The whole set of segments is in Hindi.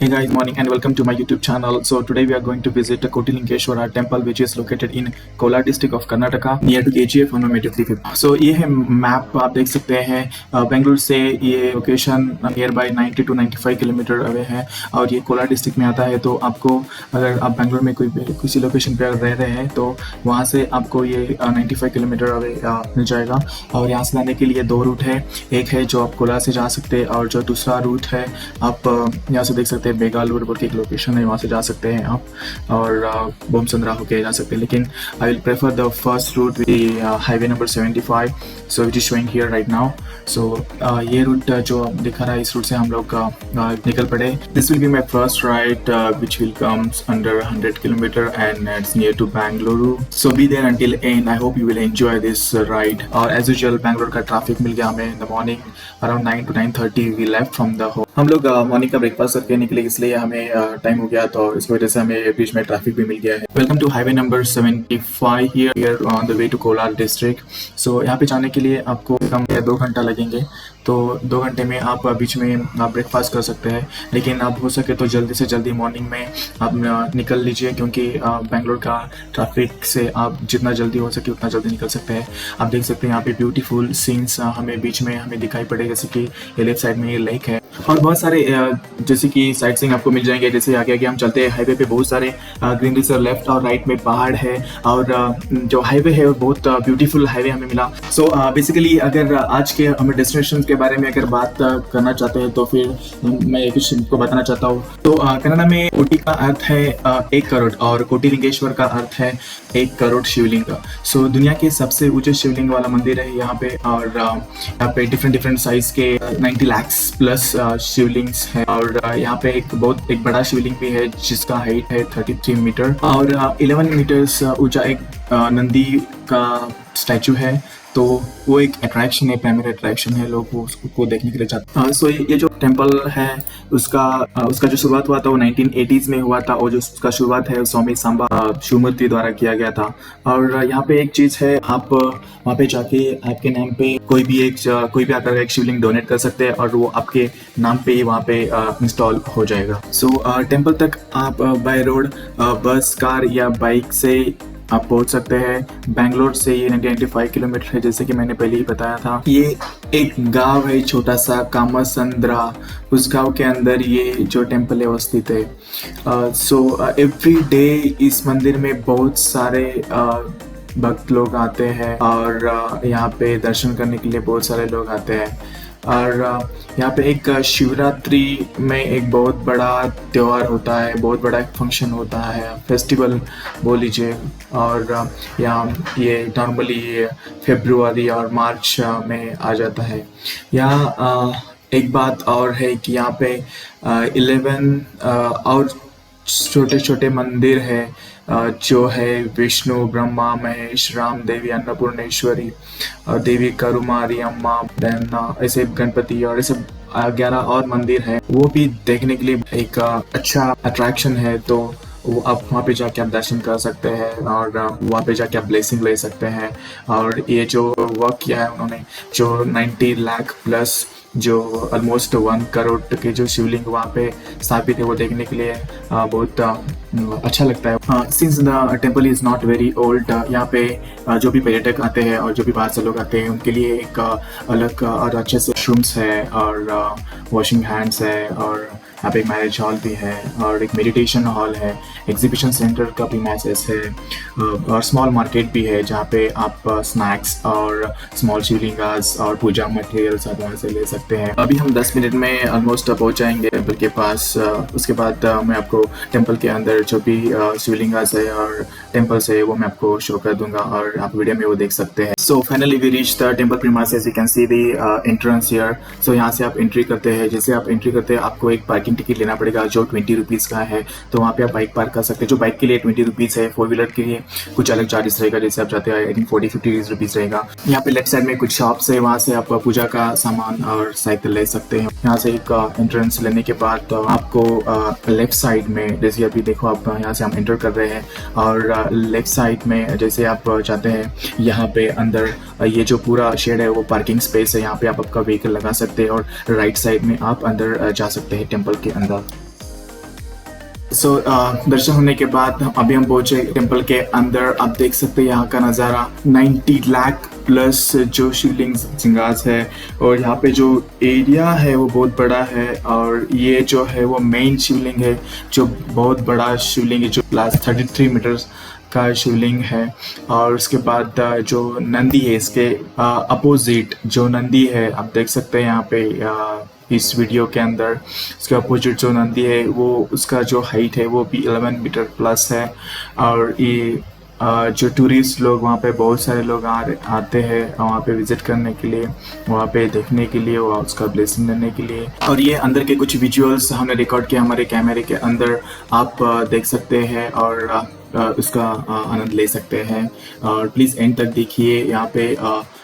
Hey guys, morning and welcome to my YouTube channel. So today we are going to visit the Kotilinkeshwara temple which is located in Kolar district of Karnataka near to KGF on Metro 350. So ये है मैप आप देख सकते हैं बेंगलुरु से ये location near by 90 to 95 kilometre away है और ये कोलार डिस्ट्रिक्ट में आता है। तो आपको अगर आप बेंगलुरु में किसी लोकेशन पे रह रहे हैं तो वहाँ से आपको ये 95 किलोमीटर अवे मिल जाएगा। और यहाँ से जाने के लिए दो रूट है, एक है जो आप कोलार से जा सकते हैं और जो दूसरा रूट है आप यहाँ से देख सकते हैं बेगालुर बोल के एक लोकेशन है, वहाँ से जा सकते हैं आप और बोमसंद्रा होके जा सकते हैं। लेकिन I will prefer the first route with highway number 75 so which is showing here right now. So ये रूट जो दिखा रहा है इस रूट से हम लोग निकल पड़े। This will be my first ride which will comes under 100 kilometre and it's near to Bengaluru. So be there until end. I hope you will enjoy this ride. और एज यूजुअल बेंगलुरु का ट्रैफिक मिल गया हमें in the morning around 9 to 9:30 we left from the home. हम लोग मॉर्निंग का ब्रेकफास्ट करके निकले इसलिए हमें टाइम हो गया, तो इस वजह से हमें बीच में ट्रैफिक भी मिल गया है। Welcome to highway number 75 here on the way to Kolar district. So यहाँ पे जाने के लिए आपको कम 2 घंटा लगेंगे, तो 2 घंटे में आप बीच में आप ब्रेकफास्ट कर सकते हैं। लेकिन आप हो सके तो जल्दी से जल्दी मॉर्निंग में आप निकल लीजिए, क्योंकि बेंगलोर का ट्रैफिक से आप जितना जल्दी हो सके उतना जल्दी निकल सकते हैं। आप देख सकते हैं यहाँ पे ब्यूटीफुल सीन्स हमें बीच में हमें दिखाई पड़े, जैसे कि ये लेफ्ट साइड में ये लेक है और बहुत सारे जैसे कि साइट सीइंग आपको मिल जाएंगे। जैसे आगे आगे हम चलते हैं हाईवे पे बहुत सारे ग्रीनरी से लेफ्ट और राइट में पहाड़ है और जो हाईवे है वो बहुत ब्यूटीफुल हाईवे हमें मिला। सो बेसिकली अगर आज के हमें डेस्टिनेशन के बारे में अगर बात करना चाहते हैं तो फिर मैं कुछ को बताना चाहता हूँ। तो कन्नड़ा में कोटि का अर्थ है 1 करोड़ और कोटिलिंगेश्वर का अर्थ है 1 करोड़ शिवलिंग। सो दुनिया के सबसे ऊंचे शिवलिंग वाला मंदिर है यहाँ पे और यहाँ पे डिफरेंट साइज के 90 लाख प्लस शिवलिंग्स है। और यहाँ पे एक बड़ा शिवलिंग भी है जिसका हाइट है 33 मीटर और 11 मीटर्स ऊंचा एक नंदी का स्टैचू है। तो वो एक अट्रैक्शन है, प्राइमरी अट्रैक्शन है, लोग उसको देखने के लिए चाहते हैं। सो ये जो टेम्पल है उसका जो शुरुआत हुआ था वो 1980s में हुआ था और जो उसका शुरुआत है स्वामी सांबा शिवमूर्ति द्वारा किया गया था। और यहाँ पे एक चीज़ है, आप वहाँ पे जाके आपके नाम पे कोई भी आकर एक शिवलिंग डोनेट कर सकते हैं और वो आपके नाम पे ही वहाँ पे इंस्टॉल हो जाएगा। सो टेम्पल तक आप बाय रोड बस, कार या बाइक से आप पहुंच सकते हैं। बेंगलोर से ये 95 किलोमीटर है, जैसे कि मैंने पहले ही बताया था। ये एक गांव है छोटा सा कामसंद्रा, उस गांव के अंदर ये जो टेम्पल है वो स्थित है। सो एवरी डे इस मंदिर में बहुत सारे भक्त लोग आते हैं और यहाँ पे दर्शन करने के लिए बहुत सारे लोग आते हैं। और यहाँ पे एक शिवरात्रि में एक बहुत बड़ा त्यौहार होता है, बहुत बड़ा एक फंक्शन होता है, फेस्टिवल बोल लीजिए। और यहाँ ये नॉर्मली फरवरी और मार्च में आ जाता है। यहाँ एक बात और है कि यहाँ पे 11 और छोटे छोटे मंदिर है जो है विष्णु, ब्रह्मा, महेश, राम, देवी अन्नपूर्णेश्वरी, देवी करुमारी अम्मा, देन ऐसे गणपति और ऐसे 11 और मंदिर है। वो भी देखने के लिए एक अच्छा अट्रैक्शन है। तो वो आप वहाँ पे जाके आप दर्शन कर सकते हैं और वहाँ पे जाके आप ब्लेसिंग ले सकते हैं। और ये जो वर्क किया है उन्होंने, जो 90 लाख प्लस जो ऑलमोस्ट 1 करोड़ के जो शिवलिंग वहाँ पे स्थापित है, वो देखने के लिए बहुत अच्छा लगता है। Since the temple is not very old, यहाँ पे जो भी पर्यटक आते हैं और जो भी बाहर से लोग आते हैं उनके लिए एक अलग और अच्छे से रूम्स है और वॉशिंग हैंड्स है और यहाँ पे एक मैरिज हॉल भी है और एक मेडिटेशन हॉल है, एग्जीबिशन सेंटर का भी मैसेज है और स्मॉल मार्केट भी है जहाँ पे आप स्नैक्स और स्मॉल शिवलिंगास और पूजा मटेरियल्स आप वहाँ से ले सकते हैं। अभी हम 10 मिनट में ऑलमोस्ट पहुँच जाएंगे टेम्पल के पास। उसके बाद मैं आपको टेम्पल के अंदर जो भी शिवलिंगास है और टेम्पल्स है वो मैं आपको शो कर दूंगा और आप वीडियो में वो देख सकते हैं। So finally we reach the temple premises. You can see the entrance here. So यहाँ से आप एंट्री करते हैं। जैसे आप एंट्री करते हैं आपको एक पार्किंग टिकट लेना पड़ेगा जो 20 रुपीज़ का है। तो वहाँ पे आप बाइक पार्क कर सकते हैं। जो बाइक के लिए 20 रुपीज़ है, 4 व्हीलर के लिए कुछ अलग चार्जेस रहेगा। जैसे आप जाते हैं आई थिंक 40-50 रुपीज़ रहेगा। यहाँ पे लेफ्ट साइड में कुछ शॉप्स है, वहाँ से आप पूजा का सामान और साइकिल ले सकते हैं। यहाँ से एक एंट्रेंस लेने के बाद आपको लेफ्ट साइड में, जैसे अभी देखो आप यहाँ से हम एंटर कर रहे हैं और लेफ्ट साइड में जैसे आप चाहते हैं यहाँ पे अंदर ये जो पूरा शेड है वो पार्किंग स्पेस है। यहाँ पे आप आपका व्हीकल लगा सकते हैं और राइट साइड में आप अंदर जा सकते हैं टेम्पल के अंदर। सो दर्शन होने के बाद अभी हम पहुंचे टेम्पल के अंदर। आप देख सकते हैं यहाँ का नज़ारा, 90 लाख प्लस जो शिवलिंग सिंगास है, और यहाँ पे जो एरिया है वो बहुत बड़ा है। और ये जो है वो मेन शिवलिंग है, जो बहुत बड़ा शिवलिंग है, जो प्लस 33 मीटर्स का शिवलिंग है। और उसके बाद जो नंदी है, इसके अपोजिट जो नंदी है आप देख सकते हैं यहाँ पे इस वीडियो के अंदर, इसके अपोजिट जो नंदी है वो उसका जो हाइट है वो भी 11 मीटर प्लस है। और ये जो टूरिस्ट लोग वहाँ पे बहुत सारे लोग आते हैं वहाँ पे विजिट करने के लिए, वहाँ पे देखने के लिए, और उसका ब्लेसिंग लेने के लिए। और ये अंदर के कुछ विजुअल्स हमने रिकॉर्ड किया हमारे कैमरे के अंदर, आप देख सकते हैं और उसका आनंद ले सकते हैं। और प्लीज़ एंड तक देखिए, यहाँ पे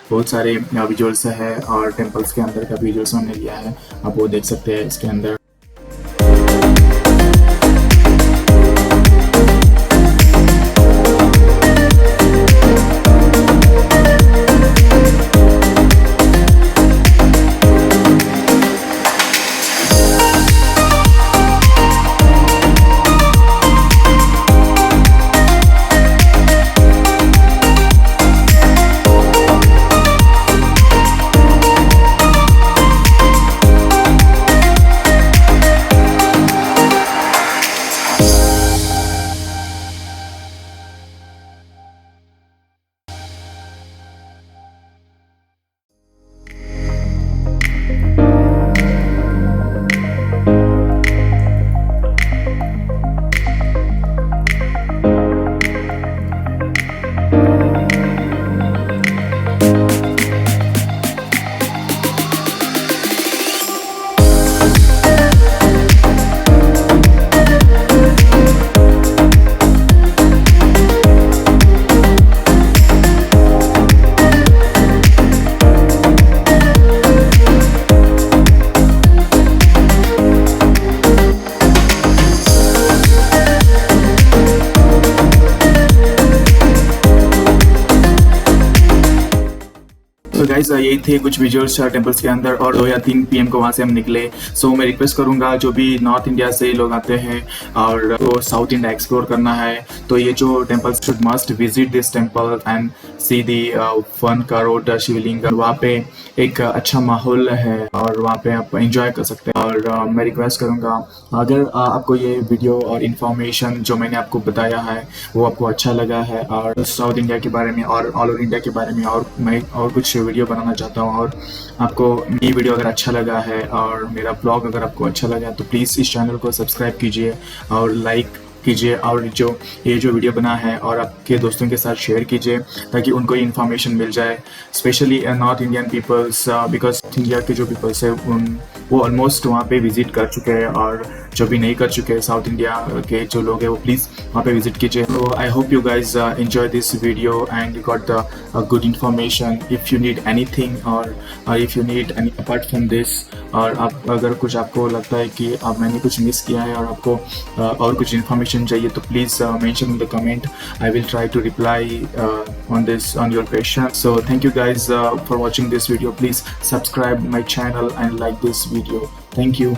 बहुत सारे विजुअल्स है और टेम्पल्स के अंदर का विजुअल्स हमने लिया है, आप वो देख सकते हैं इसके अंदर। तो गाइस यही थे कुछ विजुअल्स टेम्पल्स के अंदर, और 2 या 3 PM को वहाँ से हम निकले। सो मैं रिक्वेस्ट करूँगा जो भी नॉर्थ इंडिया से लोग आते हैं और वो साउथ इंडिया एक्सप्लोर करना है, तो ये जो temples should must visit this temple and see the fun का रोड शिवलिंग। वहाँ पे एक अच्छा माहौल है और वहाँ पे आप एंजॉय कर सकते हैं। और मैं रिक्वेस्ट करूँगा, अगर आपको ये वीडियो और इन्फॉर्मेशन जो मैंने आपको बताया है वो आपको अच्छा लगा है, और साउथ इंडिया के बारे में और ऑल ओवर इंडिया के बारे में और मैं और कुछ वीडियो बनाना चाहता हूँ, और आपको ये वीडियो अगर अच्छा लगा है और मेरा ब्लॉग अगर आपको अच्छा लगा है तो प्लीज़ इस चैनल को सब्सक्राइब कीजिए और लाइक कीजिए, और ये जो वीडियो बना है और आपके दोस्तों के साथ शेयर कीजिए ताकि उनको इन्फॉर्मेशन मिल जाए, specially north Indian peoples, because India के जो पीपल्स है वो ऑलमोस्ट वहाँ पे विजिट कर चुके हैं, और जो भी नहीं कर चुके हैं साउथ इंडिया के जो लोग हैं वो प्लीज़ वहाँ पे विजिट कीजिए। तो I hope you guys enjoy this video and you got the good information. If you need anything और if you need any apart from this, और आप अगर कुछ आपको लगता है कि मैंने कुछ मिस किया है और आपको और कुछ इन्फॉर्मेशन चाहिए तो please mention in the comment. I will try to reply on this on your question. So thank you guys for watching this video. Please subscribe my channel and like this video. Thank you.